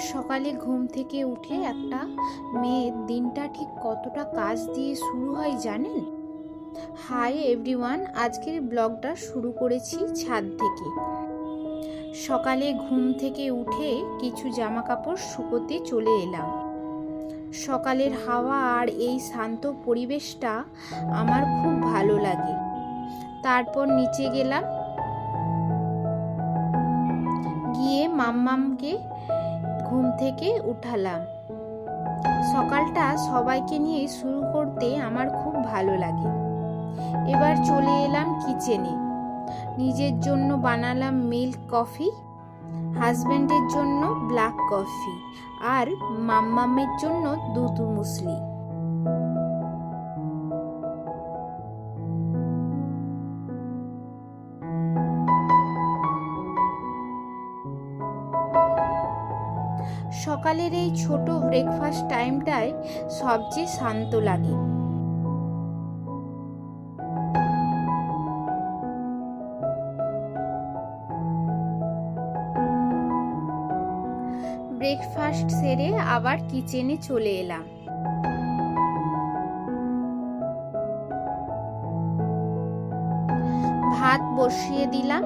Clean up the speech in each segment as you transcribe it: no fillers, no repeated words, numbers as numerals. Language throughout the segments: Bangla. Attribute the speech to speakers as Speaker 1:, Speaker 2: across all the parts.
Speaker 1: সকালে ঘুম থেকে উঠে একটা মেয়ের দিনটা ঠিক কতটা কাজ দিয়ে শুরু হয় জানেন? হাই এভরিওয়ান, আজকের ব্লগটা শুরু করেছি ছাদ থেকে। সকালে ঘুম থেকে উঠে কিছু জামা কাপড় শুকোতে চলে এলাম। সকালের হাওয়া আর এই শান্ত পরিবেশটা আমার খুব ভালো লাগে। তারপর নিচে গেলাম, গিয়ে মাম্মামকে ঘুম থেকে উঠালাম। সকালটা সবাইকে নিয়ে শুরু করতে আমার খুব ভালো লাগে। এবার চলে এলাম কিচেনে। নিজের জন্য বানালাম মিল্ক কফি, হাজব্যান্ডের জন্য ব্ল্যাক কফি আর মাম্মামের জন্য দুধ মুসলি। সকালের এই ছোট ব্রেকফাস্ট টাইমটায় সবচেয়ে শান্ত লাগে। ব্রেকফাস্ট সেরে আবার কিচেনে চলে এলাম। ভাত বসিয়ে দিলাম।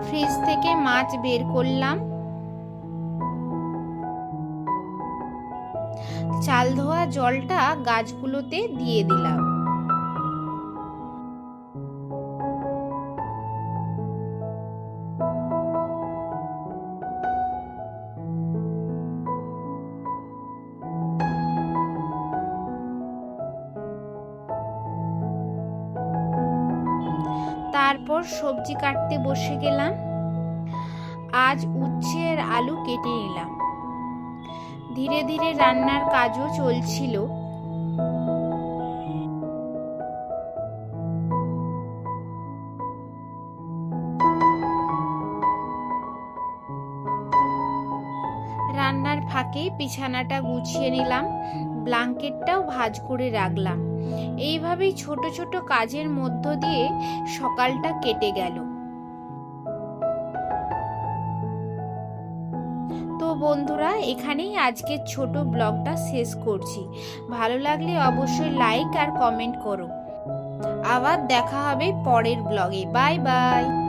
Speaker 1: ফ্রিজ থেকে মাছ বের করলাম। চাল ধোয়া জলটা গাছগুলোতে দিয়ে দিলাম। তারপর সবজি কাটতে বসে গেলাম। আজ উচ্ছে আর আলু কেটে নিলাম। ধীরে ধীরে রান্নার কাজও চলছিল। রান্নার ফাঁকে বিছানাটা গুছিয়ে নিলাম, ব্ল্যাঙ্কেটটাও ভাঁজ করে রাখলাম। এইভাবেই ছোট ছোট কাজের মধ্য দিয়ে সকালটা কেটে গেল। তো বন্ধুরা, এখানেই আজকের ছোট ব্লগটা শেষ করছি। ভালো লাগলে অবশ্যই লাইক আর কমেন্ট করো। আবার দেখা হবে পরের ব্লগে। Bye bye.